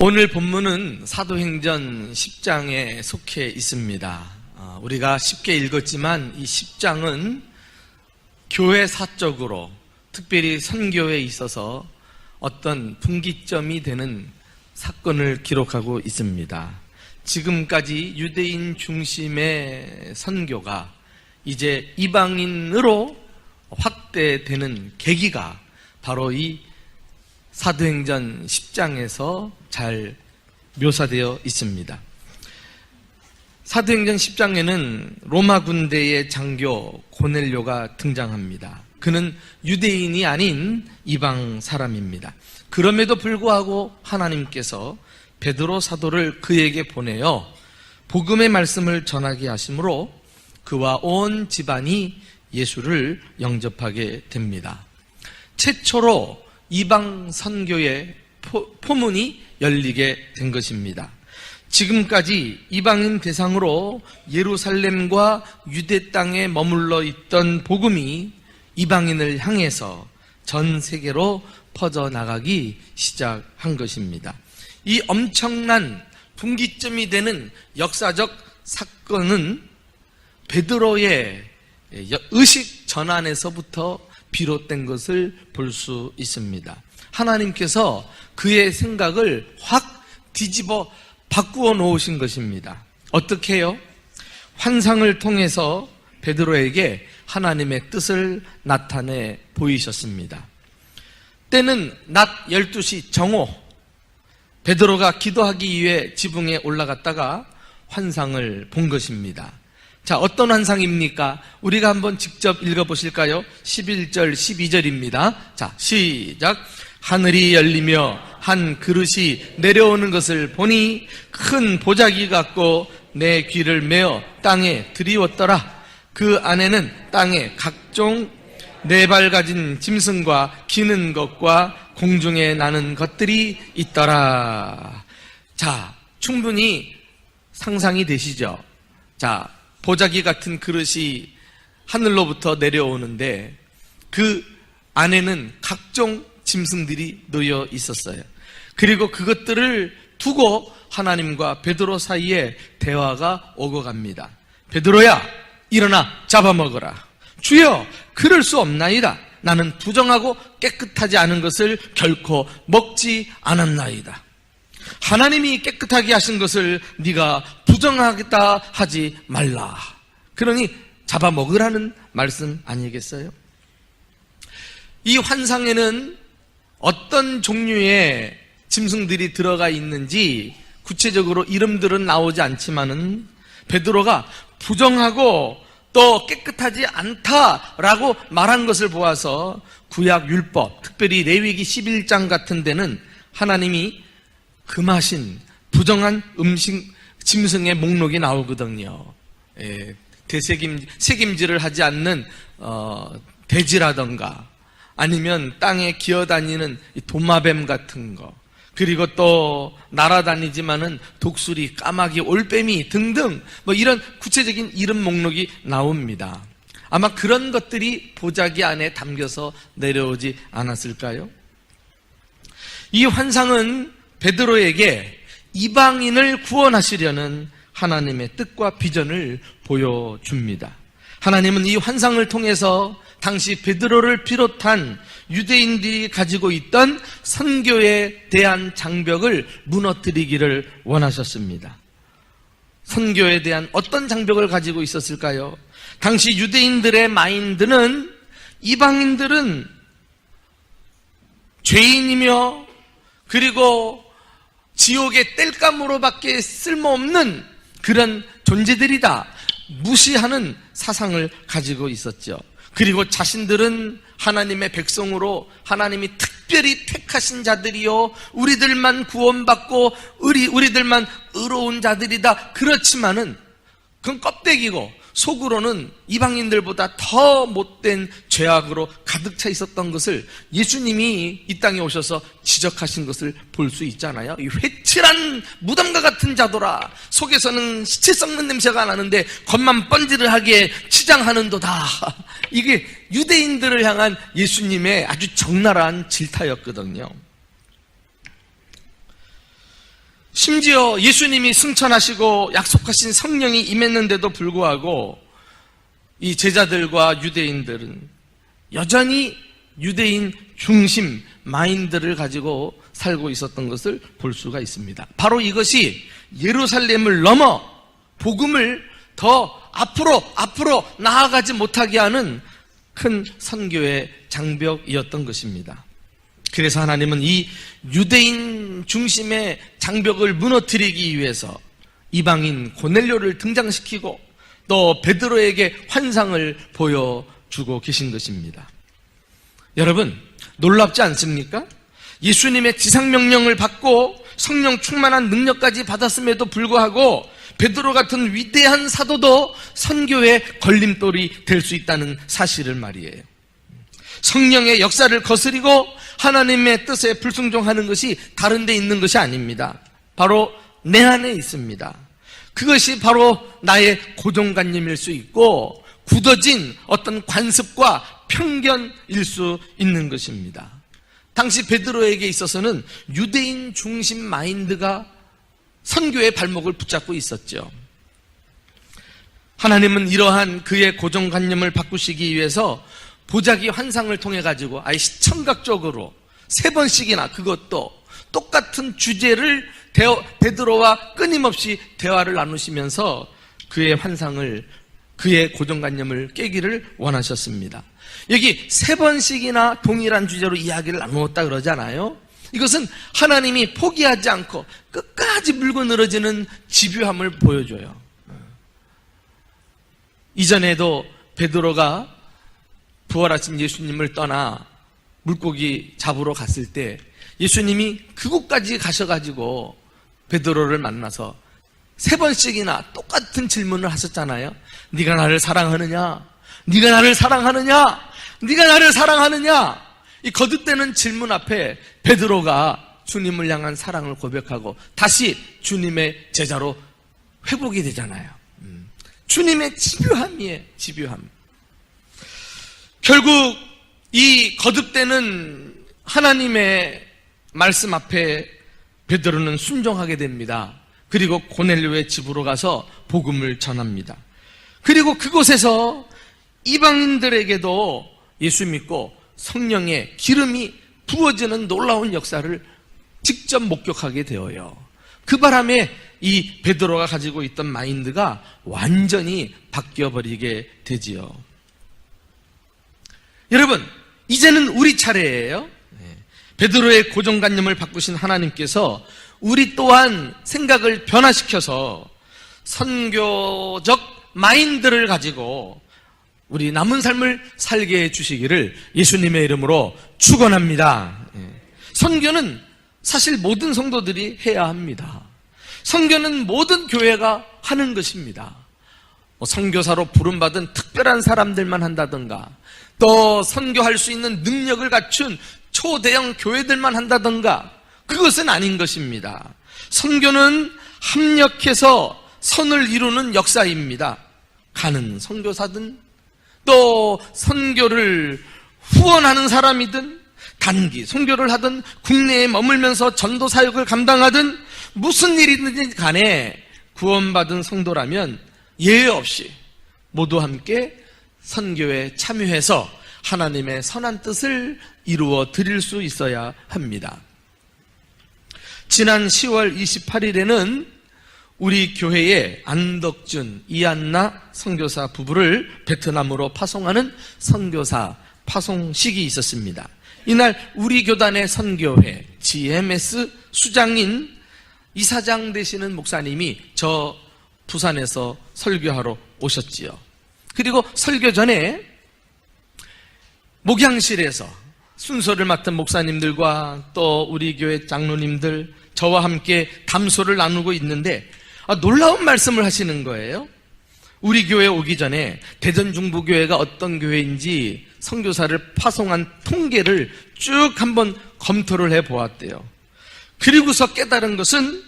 오늘 본문은 사도행전 10장에 속해 있습니다. 우리가 쉽게 읽었지만 이 10장은 교회사적으로 특별히 선교에 있어서 어떤 분기점이 되는 사건을 기록하고 있습니다. 지금까지 유대인 중심의 선교가 이제 이방인으로 확대되는 계기가 바로 이 사도행전 10장에서 잘 묘사되어 있습니다. 사도행전 10장에는 로마 군대의 장교 고넬료가 등장합니다. 그는 유대인이 아닌 이방 사람입니다. 그럼에도 불구하고 하나님께서 베드로 사도를 그에게 보내어 복음의 말씀을 전하게 하심으로 그와 온 집안이 예수를 영접하게 됩니다. 최초로 이방 선교의 포문이 열리게 된 것입니다. 지금까지 이방인 대상으로 예루살렘과 유대 땅에 머물러 있던 복음이 이방인을 향해서 전 세계로 퍼져나가기 시작한 것입니다. 이 엄청난 분기점이 되는 역사적 사건은 베드로의 의식 전환에서부터 비롯된 것을 볼 수 있습니다. 하나님께서 그의 생각을 확 뒤집어 바꾸어 놓으신 것입니다. 어떻게 해요? 환상을 통해서 베드로에게 하나님의 뜻을 나타내 보이셨습니다. 때는 낮 12시 정오, 베드로가 기도하기 위해 지붕에 올라갔다가 환상을 본 것입니다. 자, 어떤 환상입니까? 우리가 한번 직접 읽어보실까요? 11절, 12절입니다. 자, 시작. 하늘이 열리며 한 그릇이 내려오는 것을 보니 큰 보자기 같고 내 귀를 메어 땅에 들이웠더라. 그 안에는 땅에 각종 네 발 가진 짐승과 기는 것과 공중에 나는 것들이 있더라. 자, 충분히 상상이 되시죠? 자, 보자기 같은 그릇이 하늘로부터 내려오는데 그 안에는 각종 짐승들이 놓여 있었어요. 그리고 그것들을 두고 하나님과 베드로 사이에 대화가 오고 갑니다. 베드로야, 일어나 잡아먹어라. 주여, 그럴 수 없나이다. 나는 부정하고 깨끗하지 않은 것을 결코 먹지 않았나이다. 하나님이 깨끗하게 하신 것을 네가 부정하겠다 하지 말라. 그러니 잡아먹으라는 말씀 아니겠어요? 이 환상에는 어떤 종류의 짐승들이 들어가 있는지 구체적으로 이름들은 나오지 않지만은 베드로가 부정하고 또 깨끗하지 않다라고 말한 것을 보아서 구약 율법, 특별히 레위기 11장 같은 데는 하나님이 금하신 부정한 짐승의 목록이 나오거든요. 새김질을 하지 않는 돼지라던가 아니면 땅에 기어다니는 도마뱀 같은 거, 그리고 또 날아다니지만은 독수리, 까마귀, 올빼미 등등 이런 구체적인 이름 목록이 나옵니다. 아마 그런 것들이 보자기 안에 담겨서 내려오지 않았을까요? 이 환상은 베드로에게 이방인을 구원하시려는 하나님의 뜻과 비전을 보여줍니다. 하나님은 이 환상을 통해서 당시 베드로를 비롯한 유대인들이 가지고 있던 선교에 대한 장벽을 무너뜨리기를 원하셨습니다. 선교에 대한 어떤 장벽을 가지고 있었을까요? 당시 유대인들의 마인드는 이방인들은 죄인이며 그리고 지옥의 땔감으로밖에 쓸모없는 그런 존재들이다, 무시하는 사상을 가지고 있었죠. 그리고 자신들은 하나님의 백성으로 하나님이 특별히 택하신 자들이요, 우리들만 구원받고 우리들만 의로운 자들이다. 그렇지만은 그건 껍데기고 속으로는 이방인들보다 더 못된 죄악으로 가득 차 있었던 것을 예수님이 이 땅에 오셔서 지적하신 것을 볼 수 있잖아요. 이 회칠한 무덤과 같은 자도라. 속에서는 시체 썩는 냄새가 나는데 겉만 번지르하게 치장하는도다. 이게 유대인들을 향한 예수님의 아주 적나라한 질타였거든요. 심지어 예수님이 승천하시고 약속하신 성령이 임했는데도 불구하고 이 제자들과 유대인들은 여전히 유대인 중심 마인드를 가지고 살고 있었던 것을 볼 수가 있습니다. 바로 이것이 예루살렘을 넘어 복음을 더 앞으로 나아가지 못하게 하는 큰 선교의 장벽이었던 것입니다. 그래서 하나님은 이 유대인 중심의 장벽을 무너뜨리기 위해서 이방인 고넬료를 등장시키고 또 베드로에게 환상을 보여주고 계신 것입니다. 여러분, 놀랍지 않습니까? 예수님의 지상명령을 받고 성령 충만한 능력까지 받았음에도 불구하고 베드로 같은 위대한 사도도 선교의 걸림돌이 될 수 있다는 사실을 말이에요. 성령의 역사를 거스리고 하나님의 뜻에 불순종하는 것이 다른 데 있는 것이 아닙니다. 바로 내 안에 있습니다. 그것이 바로 나의 고정관념일 수 있고 굳어진 어떤 관습과 편견일 수 있는 것입니다. 당시 베드로에게 있어서는 유대인 중심 마인드가 선교의 발목을 붙잡고 있었죠. 하나님은 이러한 그의 고정관념을 바꾸시기 위해서 보자기 환상을 통해 가지고 아예 시청각적으로 3번씩이나 그것도 똑같은 주제를 베드로와 끊임없이 대화를 나누시면서 그의 환상을, 그의 고정관념을 깨기를 원하셨습니다. 여기 3번씩이나 동일한 주제로 이야기를 나누었다 그러잖아요. 이것은 하나님이 포기하지 않고 끝까지 물고 늘어지는 집요함을 보여줘요. 이전에도 베드로가 부활하신 예수님을 떠나 물고기 잡으러 갔을 때 예수님이 그곳까지 가셔가지고 베드로를 만나서 3번씩이나 똑같은 질문을 하셨잖아요. 네가 나를 사랑하느냐? 네가 나를 사랑하느냐? 네가 나를 사랑하느냐? 이 거듭되는 질문 앞에 베드로가 주님을 향한 사랑을 고백하고 다시 주님의 제자로 회복이 되잖아요. 주님의 집요함이에요. 집요함. 결국 이 거듭되는 하나님의 말씀 앞에 베드로는 순종하게 됩니다. 그리고 고넬료의 집으로 가서 복음을 전합니다. 그리고 그곳에서 이방인들에게도 예수 믿고 성령의 기름이 부어지는 놀라운 역사를 직접 목격하게 되어요. 그 바람에 이 베드로가 가지고 있던 마인드가 완전히 바뀌어버리게 되지요. 여러분, 이제는 우리 차례예요. 베드로의 고정관념을 바꾸신 하나님께서 우리 또한 생각을 변화시켜서 선교적 마인드를 가지고 우리 남은 삶을 살게 해주시기를 예수님의 이름으로 축원합니다. 선교는 사실 모든 성도들이 해야 합니다. 선교는 모든 교회가 하는 것입니다. 선교사로 부름받은 특별한 사람들만 한다든가 또 선교할 수 있는 능력을 갖춘 초대형 교회들만 한다든가 그것은 아닌 것입니다. 선교는 합력해서 선을 이루는 역사입니다. 가는 선교사든 또 선교를 후원하는 사람이든 단기 선교를 하든 국내에 머물면서 전도 사역을 감당하든 무슨 일이든지 간에 구원받은 성도라면 예외 없이 모두 함께 선교에 참여해서 하나님의 선한 뜻을 이루어 드릴 수 있어야 합니다. 지난 10월 28일에는 우리 교회에 안덕준, 이안나 선교사 부부를 베트남으로 파송하는 선교사 파송식이 있었습니다. 이날 우리 교단의 선교회 GMS 수장인 이사장 되시는 목사님이 저 부산에서 설교하러 오셨지요. 그리고 설교 전에 목양실에서 순서를 맡은 목사님들과 또 우리 교회 장로님들 저와 함께 담소를 나누고 있는데 놀라운 말씀을 하시는 거예요. 우리 교회 오기 전에 대전중부교회가 어떤 교회인지 선교사를 파송한 통계를 쭉 한번 검토를 해보았대요. 그리고서 깨달은 것은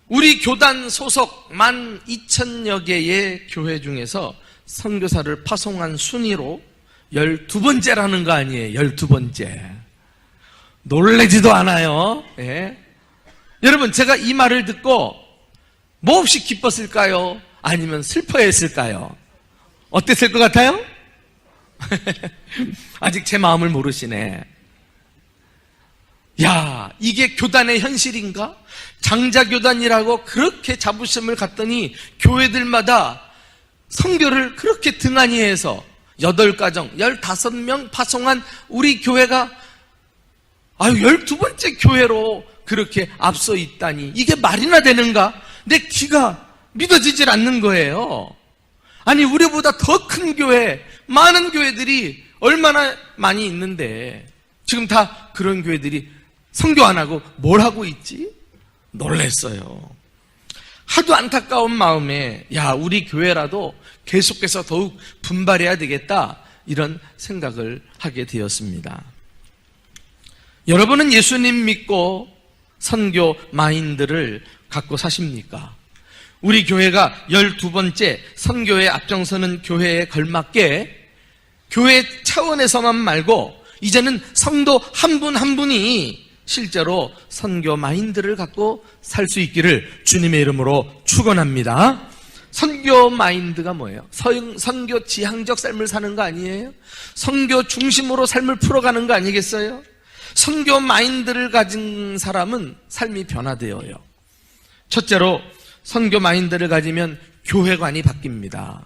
우리 교단 소속 12,000여 개의 교회 중에서 선교사를 파송한 순위로 12번째라는 거 아니에요. 12번째. 놀라지도 않아요. 예. 여러분, 제가 이 말을 듣고 몹시 기뻤을까요? 아니면 슬퍼했을까요? 어땠을 것 같아요? 아직 제 마음을 모르시네. 야, 이게 교단의 현실인가? 장자교단이라고 그렇게 자부심을 갖더니 교회들마다 선교를 그렇게 등한히 해서 8가정, 15명 파송한 우리 교회가 12번째 교회로 그렇게 앞서 있다니, 이게 말이나 되는가? 내 귀가 믿어지질 않는 거예요. 아니, 우리보다 더 큰 교회, 많은 교회들이 얼마나 많이 있는데 지금 다 그런 교회들이 선교 안 하고 뭘 하고 있지? 놀랬어요. 하도 안타까운 마음에 우리 교회라도 계속해서 더욱 분발해야 되겠다, 이런 생각을 하게 되었습니다. 여러분은 예수님 믿고 선교 마인드를 갖고 사십니까? 우리 교회가 12번째 선교에 앞장서는 교회에 걸맞게 교회 차원에서만 말고 이제는 성도 한 분 한 분이 실제로 선교 마인드를 갖고 살 수 있기를 주님의 이름으로 축원합니다. 선교 마인드가 뭐예요? 선교 지향적 삶을 사는 거 아니에요? 선교 중심으로 삶을 풀어가는 거 아니겠어요? 선교 마인드를 가진 사람은 삶이 변화되어요. 첫째로 선교 마인드를 가지면 교회관이 바뀝니다.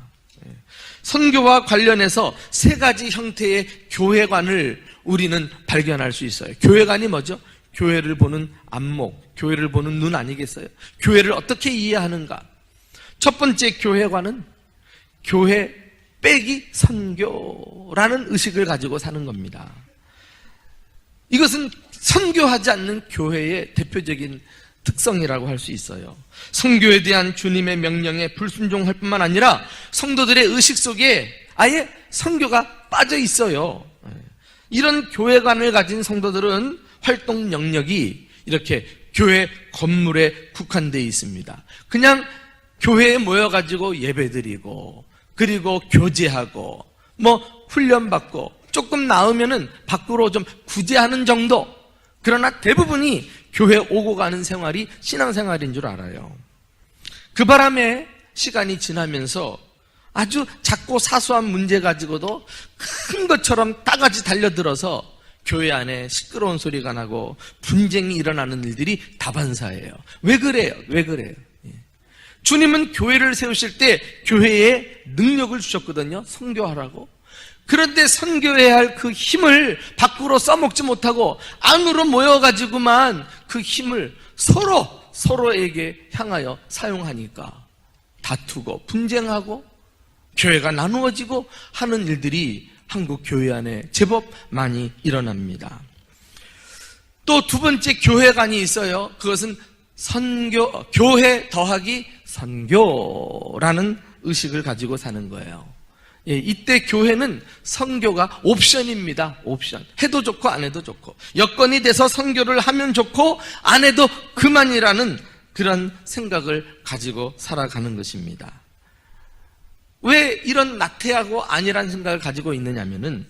선교와 관련해서 3가지 형태의 교회관을 우리는 발견할 수 있어요. 교회관이 뭐죠? 교회를 보는 안목, 교회를 보는 눈 아니겠어요? 교회를 어떻게 이해하는가? 첫 번째 교회관은 교회 빼기 선교라는 의식을 가지고 사는 겁니다. 이것은 선교하지 않는 교회의 대표적인 특성이라고 할 수 있어요. 선교에 대한 주님의 명령에 불순종할 뿐만 아니라 성도들의 의식 속에 아예 선교가 빠져 있어요. 이런 교회관을 가진 성도들은 활동 영역이 이렇게 교회 건물에 국한되어 있습니다. 그냥 교회에 모여가지고 예배드리고, 그리고 교제하고, 훈련받고, 조금 나으면은 밖으로 좀 구제하는 정도. 그러나 대부분이 교회 오고 가는 생활이 신앙생활인 줄 알아요. 그 바람에 시간이 지나면서 아주 작고 사소한 문제 가지고도 큰 것처럼 따가지 달려들어서 교회 안에 시끄러운 소리가 나고 분쟁이 일어나는 일들이 다반사예요. 왜 그래요? 주님은 교회를 세우실 때 교회에 능력을 주셨거든요. 선교하라고. 그런데 선교해야 할 그 힘을 밖으로 써먹지 못하고 안으로 모여가지고만 그 힘을 서로에게 향하여 사용하니까 다투고 분쟁하고 교회가 나누어지고 하는 일들이 한국 교회 안에 제법 많이 일어납니다. 또 2번째 교회관이 있어요. 그것은 교회 더하기 선교라는 의식을 가지고 사는 거예요. 이때 교회는 선교가 옵션입니다. 옵션. 해도 좋고 안 해도 좋고, 여건이 돼서 선교를 하면 좋고 안 해도 그만이라는 그런 생각을 가지고 살아가는 것입니다. 왜 이런 나태하고 아니란 생각을 가지고 있느냐면은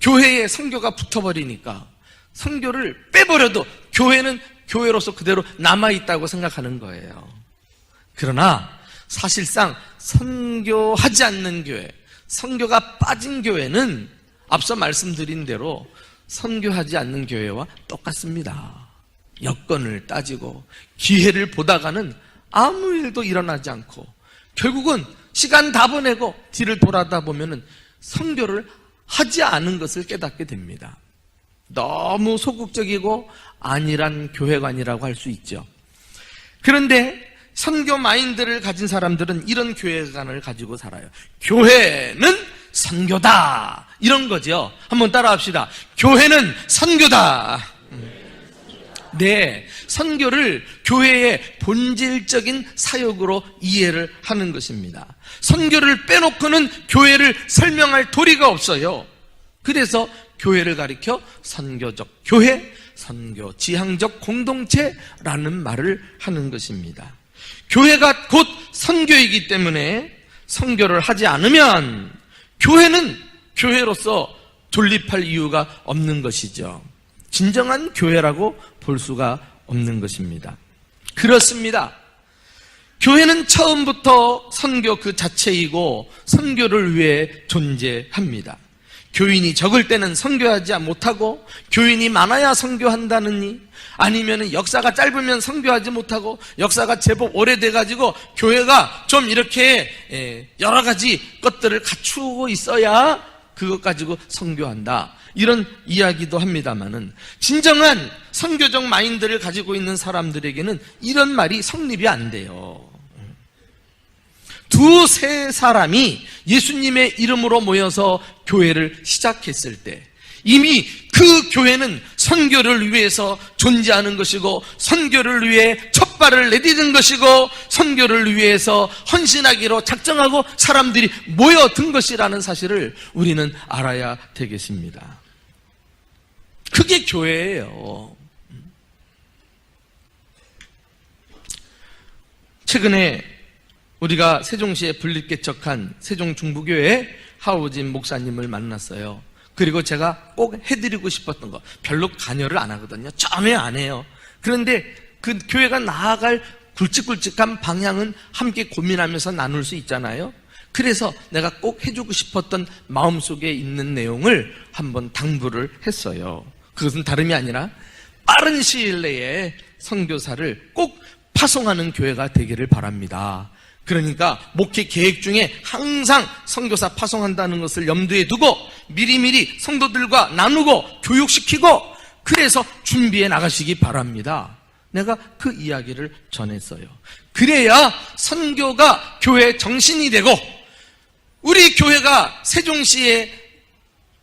교회에 선교가 붙어버리니까 선교를 빼버려도 교회는 교회로서 그대로 남아있다고 생각하는 거예요. 그러나 사실상 선교하지 않는 교회, 선교가 빠진 교회는 앞서 말씀드린 대로 선교하지 않는 교회와 똑같습니다. 여건을 따지고 기회를 보다가는 아무 일도 일어나지 않고 결국은 시간 다 보내고 뒤를 돌아다 보면은 선교를 하지 않은 것을 깨닫게 됩니다. 너무 소극적이고 안일한 교회관이라고 할 수 있죠. 그런데 선교 마인드를 가진 사람들은 이런 교회관을 가지고 살아요. 교회는 선교다, 이런 거죠. 한번 따라합시다. 교회는 선교다. 네, 선교를 교회의 본질적인 사역으로 이해를 하는 것입니다. 선교를 빼놓고는 교회를 설명할 도리가 없어요. 그래서 교회를 가리켜 선교적 교회, 선교 지향적 공동체라는 말을 하는 것입니다. 교회가 곧 선교이기 때문에 선교를 하지 않으면 교회는 교회로서 존립할 이유가 없는 것이죠. 진정한 교회라고 볼 수가 없는 것입니다. 그렇습니다. 교회는 처음부터 선교 그 자체이고 선교를 위해 존재합니다. 교인이 적을 때는 선교하지 못하고 교인이 많아야 선교한다느니, 아니면 역사가 짧으면 선교하지 못하고 역사가 제법 오래돼가지고 교회가 좀 이렇게 여러 가지 것들을 갖추고 있어야 그것 가지고 선교한다, 이런 이야기도 합니다만은, 진정한 선교적 마인드를 가지고 있는 사람들에게는 이런 말이 성립이 안 돼요. 두세 사람이 예수님의 이름으로 모여서 교회를 시작했을 때 이미 그 교회는 선교를 위해서 존재하는 것이고, 선교를 위해 첫발을 내딛은 것이고, 선교를 위해서 헌신하기로 작정하고 사람들이 모여든 것이라는 사실을 우리는 알아야 되겠습니다. 그게 교회예요. 최근에 우리가 세종시에 분립개척한 세종중부교회 하우진 목사님을 만났어요. 그리고 제가 꼭 해드리고 싶었던 거, 별로 관여를 안 하거든요. 전혀 안 해요. 그런데 그 교회가 나아갈 굵직굵직한 방향은 함께 고민하면서 나눌 수 있잖아요. 그래서 내가 꼭 해주고 싶었던 마음속에 있는 내용을 한번 당부를 했어요. 그것은 다름이 아니라 빠른 시일 내에 선교사를 꼭 파송하는 교회가 되기를 바랍니다. 그러니까 목회 계획 중에 항상 선교사 파송한다는 것을 염두에 두고 미리미리 성도들과 나누고 교육시키고, 그래서 준비해 나가시기 바랍니다. 내가 그 이야기를 전했어요. 그래야 선교가 교회의 정신이 되고, 우리 교회가 세종시에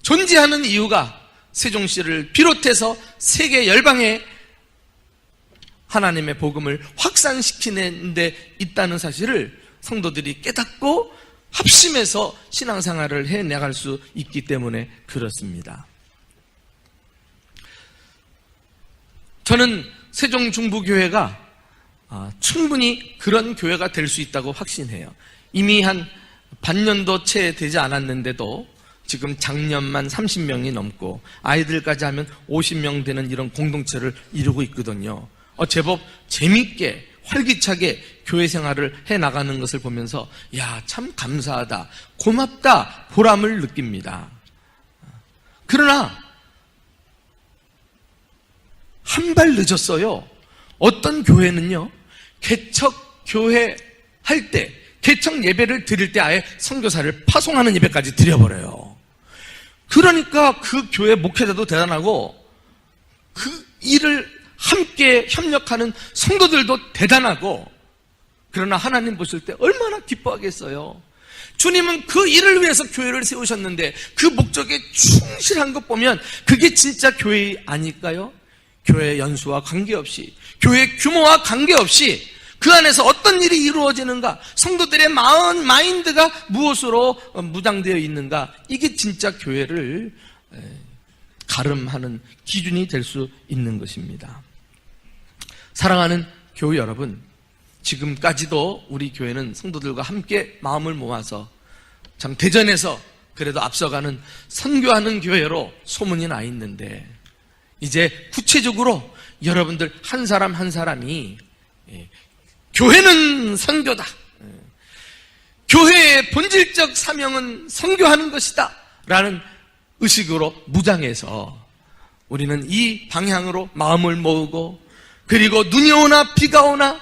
존재하는 이유가 세종시를 비롯해서 세계 열방에 하나님의 복음을 확산시키는 데 있다는 사실을 성도들이 깨닫고 합심해서 신앙생활을 해나갈 수 있기 때문에 그렇습니다. 저는 세종중부교회가 충분히 그런 교회가 될 수 있다고 확신해요. 이미 한 반년도 채 되지 않았는데도 지금 장년만 30명이 넘고 아이들까지 하면 50명 되는 이런 공동체를 이루고 있거든요. 제법 재밌게 활기차게 교회 생활을 해나가는 것을 보면서 야, 참 감사하다, 고맙다, 보람을 느낍니다. 그러나 한 발 늦었어요. 어떤 교회는요, 개척 교회 할 때, 개척 예배를 드릴 때 아예 선교사를 파송하는 예배까지 드려버려요. 그러니까 그 교회 목회자도 대단하고 그 일을 함께 협력하는 성도들도 대단하고, 그러나 하나님 보실 때 얼마나 기뻐하겠어요. 주님은 그 일을 위해서 교회를 세우셨는데 그 목적에 충실한 것 보면 그게 진짜 교회 아닐까요? 교회 연수와 관계없이, 교회 규모와 관계없이 그 안에서 어떤 일이 이루어지는가, 성도들의 마인드가 무엇으로 무장되어 있는가, 이게 진짜 교회를 가름하는 기준이 될 수 있는 것입니다. 사랑하는 교회 여러분, 지금까지도 우리 교회는 성도들과 함께 마음을 모아서 참 대전에서 그래도 앞서가는 선교하는 교회로 소문이 나 있는데, 이제 구체적으로 여러분들 한 사람 한 사람이 교회는 선교다, 교회의 본질적 사명은 선교하는 것이다 라는 의식으로 무장해서 우리는 이 방향으로 마음을 모으고, 그리고 눈이 오나 비가 오나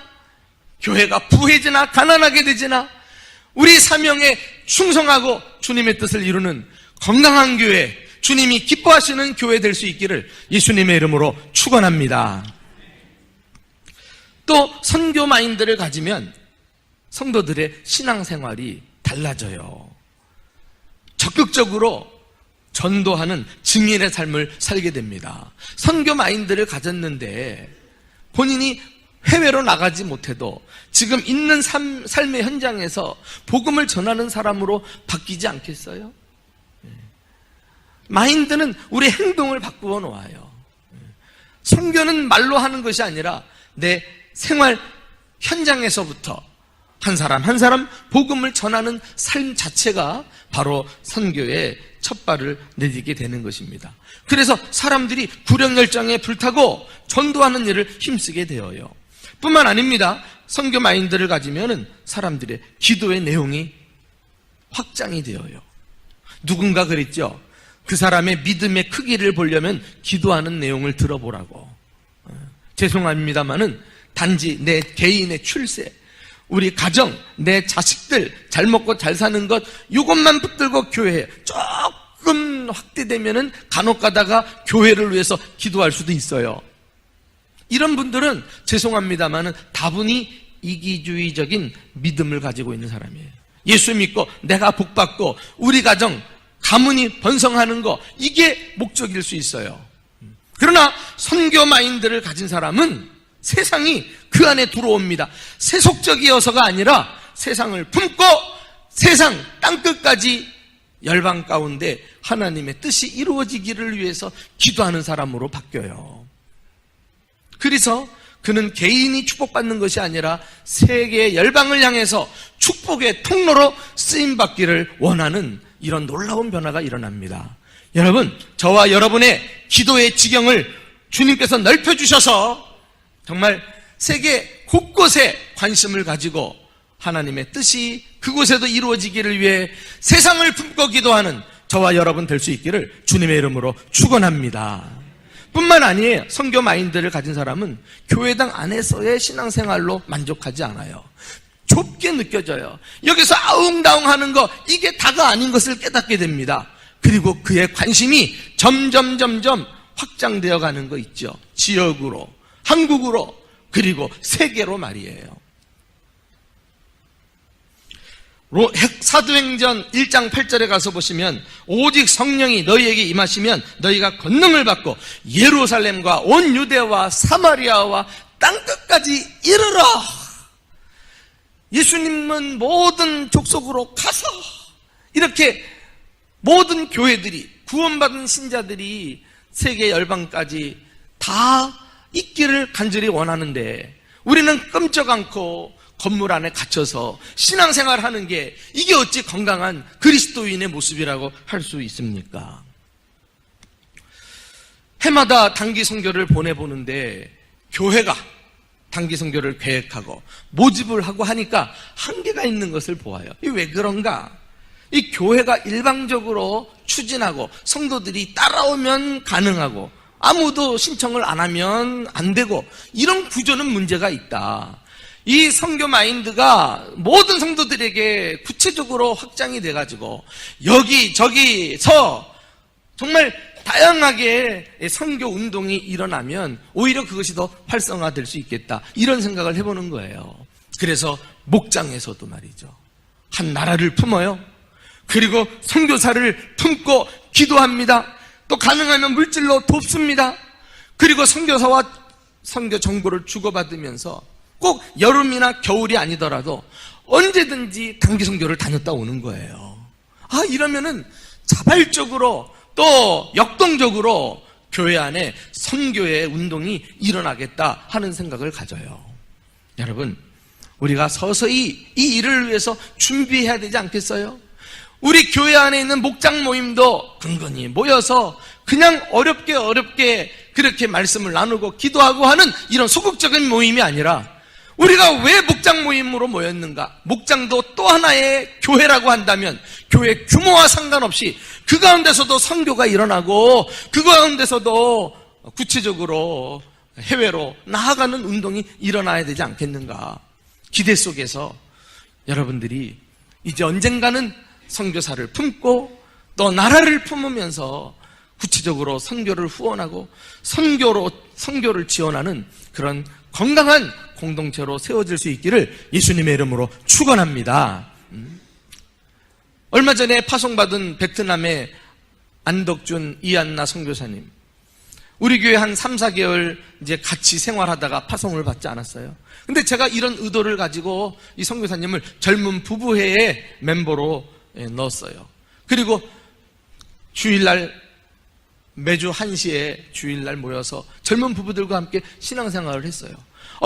교회가 부해지나 가난하게 되지나 우리 사명에 충성하고 주님의 뜻을 이루는 건강한 교회, 주님이 기뻐하시는 교회 될 수 있기를 예수님의 이름으로 축원합니다. 또 선교 마인드를 가지면 성도들의 신앙생활이 달라져요. 적극적으로 전도하는 증인의 삶을 살게 됩니다. 선교 마인드를 가졌는데 본인이 해외로 나가지 못해도 지금 있는 삶의 현장에서 복음을 전하는 사람으로 바뀌지 않겠어요? 마인드는 우리 행동을 바꾸어 놓아요. 선교는 말로 하는 것이 아니라 내 생활 현장에서부터 한 사람 한 사람 복음을 전하는 삶 자체가 바로 선교의 첫 발을 내딛게 되는 것입니다. 그래서 사람들이 구령열정에 불타고 전도하는 일을 힘쓰게 되어요. 뿐만 아닙니다. 선교 마인드를 가지면은 사람들의 기도의 내용이 확장이 되어요. 누군가 그랬죠. 그 사람의 믿음의 크기를 보려면 기도하는 내용을 들어보라고. 죄송합니다만은 단지 내 개인의 출세, 우리 가정, 내 자식들 잘 먹고 잘 사는 것, 이것만 붙들고 교회에 조금 확대되면은 간혹 가다가 교회를 위해서 기도할 수도 있어요. 이런 분들은 죄송합니다만은 다분히 이기주의적인 믿음을 가지고 있는 사람이에요. 예수 믿고 내가 복받고 우리 가정 가문이 번성하는 거, 이게 목적일 수 있어요. 그러나 선교 마인드를 가진 사람은 세상이 그 안에 들어옵니다. 세속적이어서가 아니라 세상을 품고 세상 땅끝까지 열방 가운데 하나님의 뜻이 이루어지기를 위해서 기도하는 사람으로 바뀌어요. 그래서 그는 개인이 축복받는 것이 아니라 세계 열방을 향해서 축복의 통로로 쓰임받기를 원하는 이런 놀라운 변화가 일어납니다. 여러분, 저와 여러분의 기도의 지경을 주님께서 넓혀주셔서 정말 세계 곳곳에 관심을 가지고 하나님의 뜻이 그곳에도 이루어지기를 위해 세상을 품고 기도하는 저와 여러분 될 수 있기를 주님의 이름으로 축원합니다. 뿐만 아니에요. 선교 마인드를 가진 사람은 교회당 안에서의 신앙생활로 만족하지 않아요. 좁게 느껴져요. 여기서 아웅다웅 하는 거, 이게 다가 아닌 것을 깨닫게 됩니다. 그리고 그의 관심이 점점 확장되어 가는 거 있죠. 지역으로, 한국으로, 그리고 세계로 말이에요. 사도행전 1장 8절에 가서 보시면 오직 성령이 너희에게 임하시면 너희가 권능을 받고 예루살렘과 온 유대와 사마리아와 땅끝까지 이르러. 예수님은 모든 족속으로 가서 이렇게 모든 교회들이, 구원받은 신자들이 세계 열방까지 다 있기를 간절히 원하는데 우리는 끔찍 않고 건물 안에 갇혀서 신앙생활 하는 게 이게 어찌 건강한 그리스도인의 모습이라고 할 수 있습니까? 해마다 단기 선교를 보내보는데 교회가 단기 선교를 계획하고 모집을 하고 하니까 한계가 있는 것을 보아요. 이게 왜 그런가? 이 교회가 일방적으로 추진하고 성도들이 따라오면 가능하고 아무도 신청을 안 하면 안 되고 이런 구조는 문제가 있다. 이 선교 마인드가 모든 성도들에게 구체적으로 확장이 돼가지고 여기저기서 정말 다양하게 선교 운동이 일어나면 오히려 그것이 더 활성화될 수 있겠다, 이런 생각을 해보는 거예요. 그래서 목장에서도 말이죠, 한 나라를 품어요. 그리고 선교사를 품고 기도합니다. 또 가능하면 물질로 돕습니다. 그리고 선교사와 선교 정보를 주고받으면서 꼭 여름이나 겨울이 아니더라도 언제든지 단기 선교를 다녔다 오는 거예요. 이러면은 자발적으로 또 역동적으로 교회 안에 선교의 운동이 일어나겠다 하는 생각을 가져요. 여러분, 우리가 서서히 이 일을 위해서 준비해야 되지 않겠어요? 우리 교회 안에 있는 목장 모임도 근근히 모여서 그냥 어렵게 그렇게 말씀을 나누고 기도하고 하는 이런 소극적인 모임이 아니라 우리가 왜 목장 모임으로 모였는가? 목장도 또 하나의 교회라고 한다면 교회 규모와 상관없이 그 가운데서도 선교가 일어나고 그 가운데서도 구체적으로 해외로 나아가는 운동이 일어나야 되지 않겠는가? 기대 속에서 여러분들이 이제 언젠가는 선교사를 품고 또 나라를 품으면서 구체적으로 선교를 후원하고 선교를 지원하는 그런 건강한 공동체로 세워질 수 있기를 예수님의 이름으로 축원합니다. 얼마 전에 파송받은 베트남의 안덕준 이안나 선교사님, 우리 교회 한 3, 4개월 이제 같이 생활하다가 파송을 받지 않았어요. 근데 제가 이런 의도를 가지고 이 선교사님을 젊은 부부회의 멤버로 넣었어요. 그리고 주일날 매주 1시에 주일날 모여서 젊은 부부들과 함께 신앙생활을 했어요.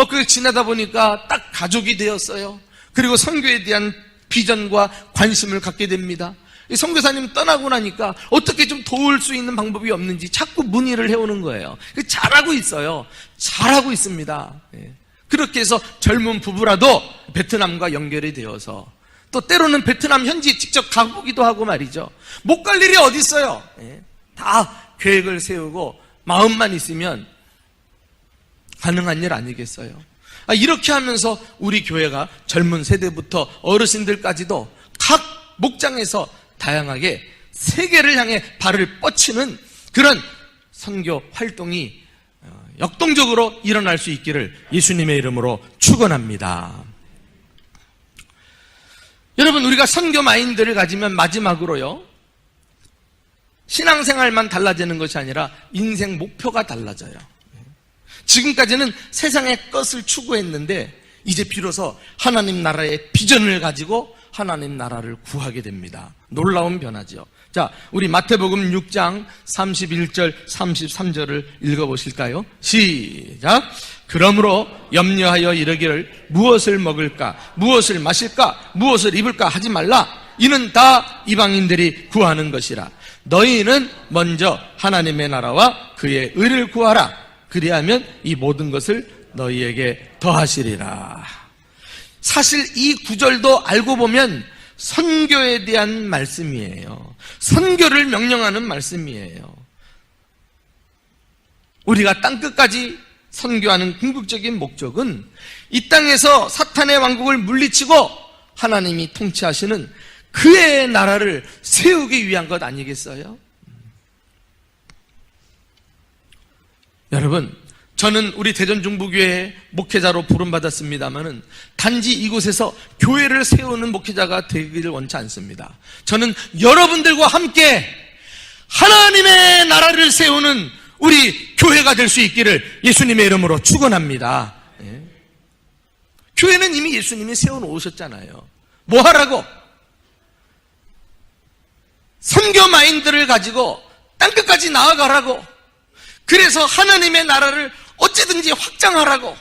그게 지나다 보니까 딱 가족이 되었어요. 그리고 선교에 대한 비전과 관심을 갖게 됩니다. 이 선교사님 떠나고 나니까 어떻게 좀 도울 수 있는 방법이 없는지 자꾸 문의를 해오는 거예요. 잘하고 있어요. 잘하고 있습니다. 그렇게 해서 젊은 부부라도 베트남과 연결이 되어서 또 때로는 베트남 현지에 직접 가보기도 하고 말이죠. 못 갈 일이 어디 있어요. 다 계획을 세우고 마음만 있으면 가능한 일 아니겠어요. 이렇게 하면서 우리 교회가 젊은 세대부터 어르신들까지도 각 목장에서 다양하게 세계를 향해 발을 뻗치는 그런 선교 활동이 역동적으로 일어날 수 있기를 예수님의 이름으로 축원합니다. 여러분, 우리가 선교 마인드를 가지면 마지막으로요, 신앙생활만 달라지는 것이 아니라 인생 목표가 달라져요. 지금까지는 세상의 것을 추구했는데 이제 비로소 하나님 나라의 비전을 가지고 하나님 나라를 구하게 됩니다. 놀라운 변화죠. 자, 우리 마태복음 6장 31절 33절을 읽어보실까요? 시작. 그러므로 염려하여 이르기를 무엇을 먹을까, 무엇을 마실까, 무엇을 입을까 하지 말라. 이는 다 이방인들이 구하는 것이라. 너희는 먼저 하나님의 나라와 그의 의를 구하라. 그리하면 이 모든 것을 너희에게 더하시리라. 사실 이 구절도 알고 보면 선교에 대한 말씀이에요. 선교를 명령하는 말씀이에요. 우리가 땅끝까지 선교하는 궁극적인 목적은 이 땅에서 사탄의 왕국을 물리치고 하나님이 통치하시는 그의 나라를 세우기 위한 것 아니겠어요? 여러분, 저는 우리 대전중부교회 목회자로 부름받았습니다마는 단지 이곳에서 교회를 세우는 목회자가 되기를 원치 않습니다. 저는 여러분들과 함께 하나님의 나라를 세우는 우리 교회가 될 수 있기를 예수님의 이름으로 축원합니다. 교회는 이미 예수님이 세워놓으셨잖아요. 뭐 하라고? 선교 마인드를 가지고 땅끝까지 나아가라고. 그래서 하나님의 나라를 어찌든지 확장하라고.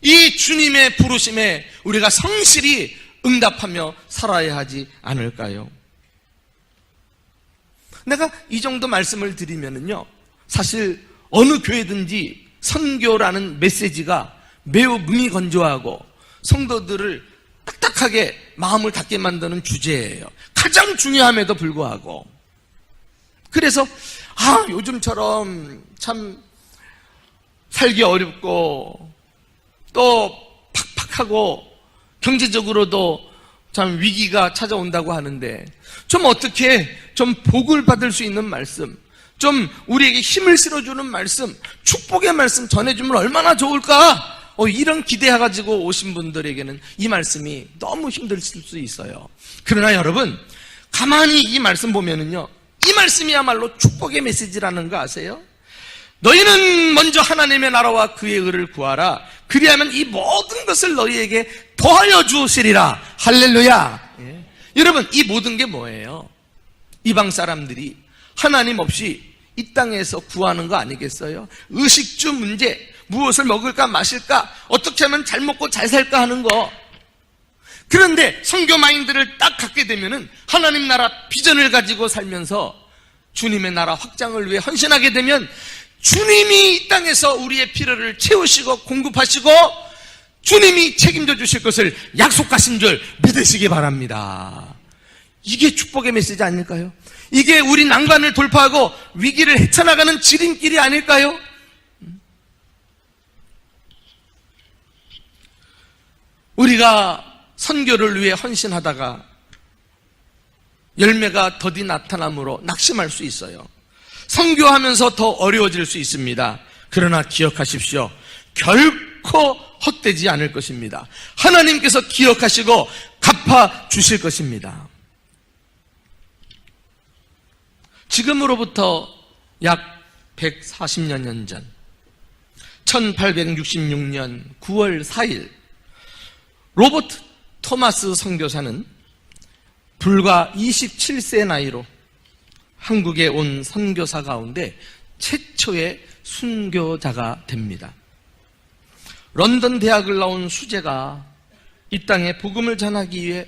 이 주님의 부르심에 우리가 성실히 응답하며 살아야 하지 않을까요? 내가 이 정도 말씀을 드리면은요, 사실 어느 교회든지 선교라는 메시지가 매우 무미건조하고 성도들을 딱딱하게 마음을 닫게 만드는 주제예요. 가장 중요함에도 불구하고. 그래서 요즘처럼 참 살기 어렵고 또 팍팍하고 경제적으로도 참 위기가 찾아온다고 하는데 좀 어떻게 좀 복을 받을 수 있는 말씀, 좀 우리에게 힘을 실어주는 말씀, 축복의 말씀 전해주면 얼마나 좋을까? 이런 기대해가지고 오신 분들에게는 이 말씀이 너무 힘드실 수 있어요. 그러나 여러분, 가만히 이 말씀 보면은요, 이 말씀이야말로 축복의 메시지라는 거 아세요? 너희는 먼저 하나님의 나라와 그의 의를 구하라. 그리하면 이 모든 것을 너희에게 더하여 주시리라. 할렐루야. 여러분, 이 모든 게 뭐예요? 이방 사람들이 하나님 없이 이 땅에서 구하는 거 아니겠어요? 의식주 문제, 무엇을 먹을까 마실까, 어떻게 하면 잘 먹고 잘 살까 하는 거. 그런데 선교 마인드를 딱 갖게 되면은 하나님 나라 비전을 가지고 살면서 주님의 나라 확장을 위해 헌신하게 되면 주님이 이 땅에서 우리의 필요를 채우시고 공급하시고 주님이 책임져 주실 것을 약속하신 줄 믿으시기 바랍니다. 이게 축복의 메시지 아닐까요? 이게 우리 난관을 돌파하고 위기를 헤쳐나가는 지름길이 아닐까요? 우리가 선교를 위해 헌신하다가 열매가 더디 나타남으로 낙심할 수 있어요. 선교하면서 더 어려워질 수 있습니다. 그러나 기억하십시오. 결코 헛되지 않을 것입니다. 하나님께서 기억하시고 갚아 주실 것입니다. 지금으로부터 약 140년 전 1866년 9월 4일 로버트 토마스 선교사는 불과 27세 나이로 한국에 온 선교사 가운데 최초의 순교자가 됩니다. 런던 대학을 나온 수재가 이 땅에 복음을 전하기 위해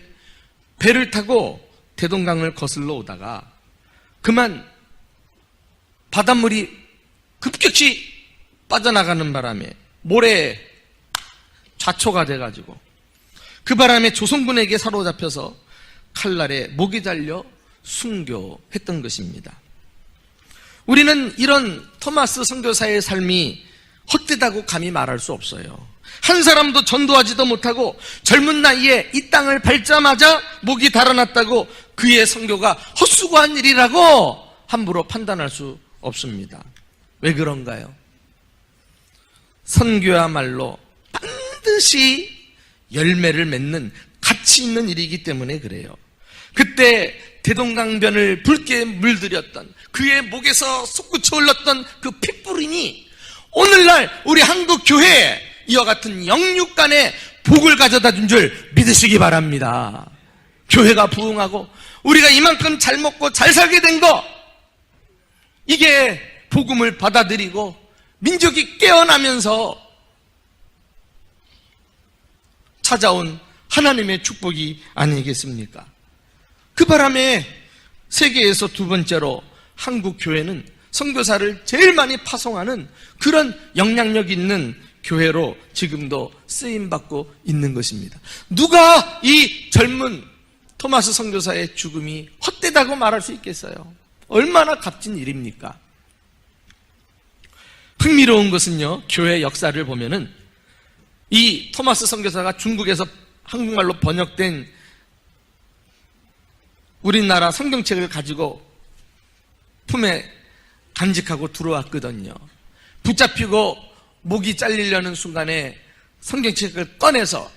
배를 타고 대동강을 거슬러 오다가 그만 바닷물이 급격히 빠져나가는 바람에 모래에 좌초가 돼가지고 그 바람에 조선군에게 사로잡혀서 칼날에 목이 달려 순교했던 것입니다. 우리는 이런 토마스 선교사의 삶이 헛되다고 감히 말할 수 없어요. 한 사람도 전도하지도 못하고 젊은 나이에 이 땅을 밟자마자 목이 달아났다고 그의 선교가 헛수고한 일이라고 함부로 판단할 수 없습니다. 왜 그런가요? 선교야말로 반드시 열매를 맺는 가치 있는 일이기 때문에 그래요. 그때 대동강변을 붉게 물들였던 그의 목에서 솟구쳐 흘렀던 그 핏부림이 오늘날 우리 한국 교회에 이와 같은 영육간의 복을 가져다 준 줄 믿으시기 바랍니다. 교회가 부흥하고 우리가 이만큼 잘 먹고 잘 살게 된 거, 이게 복음을 받아들이고 민족이 깨어나면서 찾아온 하나님의 축복이 아니겠습니까? 그 바람에 세계에서 두 번째로 한국 교회는 선교사를 제일 많이 파송하는 그런 영향력 있는 교회로 지금도 쓰임받고 있는 것입니다. 누가 이 젊은 토마스 선교사의 죽음이 헛되다고 말할 수 있겠어요? 얼마나 값진 일입니까? 흥미로운 것은요, 교회 역사를 보면은 이 토마스 선교사가 중국에서 한국말로 번역된 우리나라 성경책을 가지고 품에 간직하고 들어왔거든요. 붙잡히고 목이 잘리려는 순간에 성경책을 꺼내서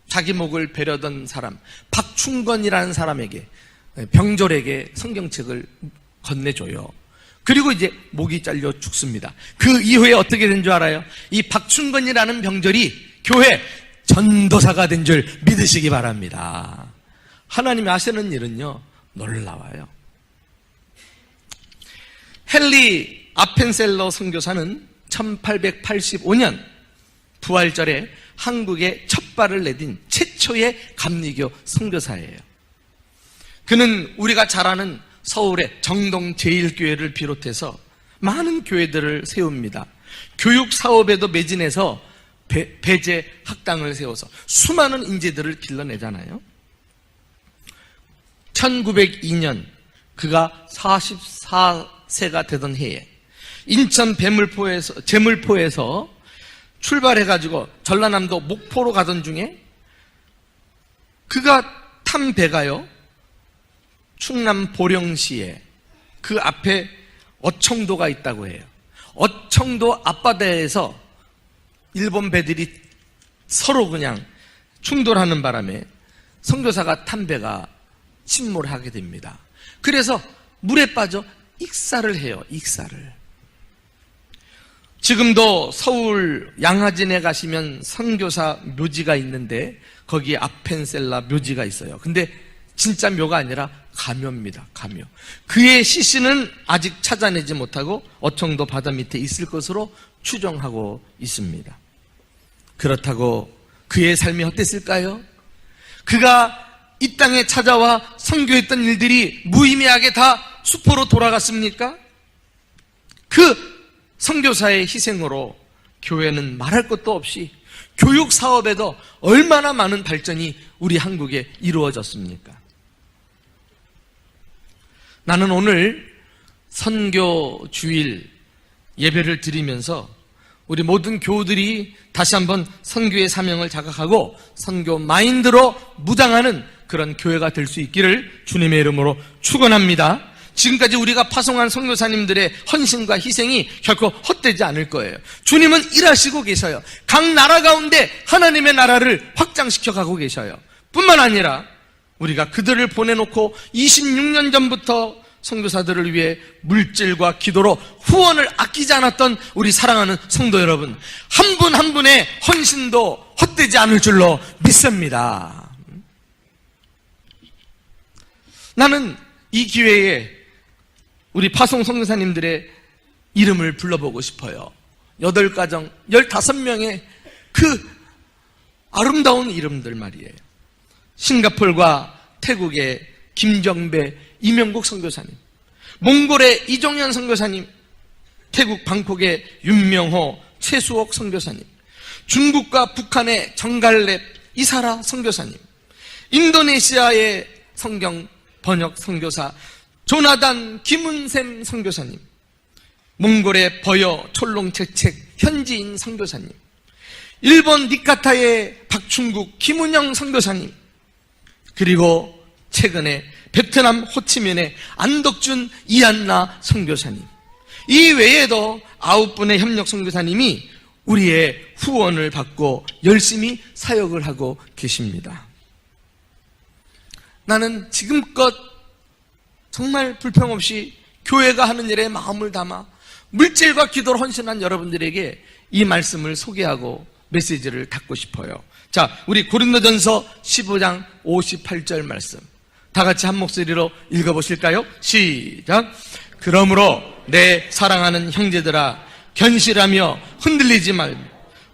자기 목을 베려던 사람 박충건이라는 사람에게, 병졸에게 성경책을 건네줘요. 그리고 이제 목이 잘려 죽습니다. 그 이후에 어떻게 된 줄 알아요? 이 박충건이라는 병졸이 교회 전도사가 된 줄 믿으시기 바랍니다. 하나님이 하시는 일은요, 놀라워요. 헨리 아펜셀러 선교사는 1885년 부활절에 한국에 첫 발을 내딘 최초의 감리교 선교사예요. 그는 우리가 잘 아는 서울의 정동제일교회를 비롯해서 많은 교회들을 세웁니다. 교육 사업에도 매진해서 배제 학당을 세워서 수많은 인재들을 길러내잖아요. 1902년 그가 44세가 되던 해에 인천 제물포에서 출발해가지고 전라남도 목포로 가던 중에 그가 탄 배가요, 충남 보령시에 그 앞에 어청도가 있다고 해요. 어청도 앞바다에서 일본 배들이 서로 그냥 충돌하는 바람에 선교사가 탄 배가 침몰하게 됩니다. 그래서 물에 빠져 익사를 해요. 익사를. 지금도 서울 양화진에 가시면 선교사 묘지가 있는데 거기에 아펜셀라 묘지가 있어요. 근데 진짜 묘가 아니라 가묘입니다. 가묘. 그의 시신은 아직 찾아내지 못하고 어청도 바다 밑에 있을 것으로 추정하고 있습니다. 그렇다고 그의 삶이 어땠을까요? 그가 이 땅에 찾아와 선교했던 일들이 무의미하게 다 수포로 돌아갔습니까? 그 선교사의 희생으로 교회는 말할 것도 없이 교육 사업에도 얼마나 많은 발전이 우리 한국에 이루어졌습니까? 나는 오늘 선교 주일 예배를 드리면서 우리 모든 교우들이 다시 한번 선교의 사명을 자각하고 선교 마인드로 무장하는 그런 교회가 될 수 있기를 주님의 이름으로 축원합니다. 지금까지 우리가 파송한 선교사님들의 헌신과 희생이 결코 헛되지 않을 거예요. 주님은 일하시고 계셔요. 각 나라 가운데 하나님의 나라를 확장시켜 가고 계셔요. 뿐만 아니라 우리가 그들을 보내놓고 26년 전부터 선교사들을 위해 물질과 기도로 후원을 아끼지 않았던 우리 사랑하는 성도 여러분, 한 분 한 분의 헌신도 헛되지 않을 줄로 믿습니다. 나는 이 기회에 우리 파송 선교사님들의 이름을 불러보고 싶어요. 8가정, 15명의 그 아름다운 이름들 말이에요. 싱가포르와 태국의 김정배, 이명국 선교사님, 몽골의 이종현 선교사님, 태국 방콕의 윤명호, 최수옥 선교사님, 중국과 북한의 정갈렙, 이사라 선교사님, 인도네시아의 성경 번역 선교사 조나단 김은샘 선교사님, 몽골의 버여 촐롱책책 현지인 선교사님, 일본 니카타의 박충국 김은영 선교사님, 그리고 최근에 베트남 호치민의 안덕준 이안나 선교사님, 이 외에도 9분의 협력 선교사님이 우리의 후원을 받고 열심히 사역을 하고 계십니다. 나는 지금껏 정말 불평 없이 교회가 하는 일에 마음을 담아 물질과 기도로 헌신한 여러분들에게 이 말씀을 소개하고 메시지를 닫고 싶어요. 자, 우리 고린도전서 15장 58절 말씀 다 같이 한 목소리로 읽어보실까요? 시작. 그러므로 내 사랑하는 형제들아, 견실하며 흔들리지 말고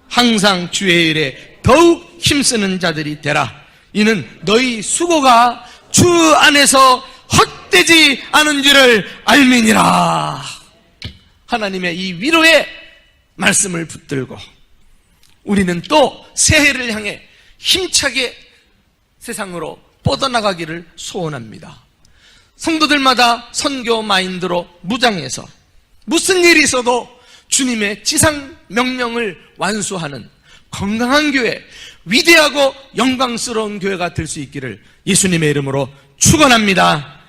항상 주의 일에 더욱 힘쓰는 자들이 되라. 이는 너희 수고가 주 안에서 헛되지 않은 줄을 알미니라. 하나님의 이 위로의 말씀을 붙들고 우리는 또 새해를 향해 힘차게 세상으로 뻗어나가기를 소원합니다. 성도들마다 선교 마인드로 무장해서 무슨 일이 있어도 주님의 지상 명령을 완수하는 건강한 교회, 위대하고 영광스러운 교회가 될 수 있기를 예수님의 이름으로 축원합니다.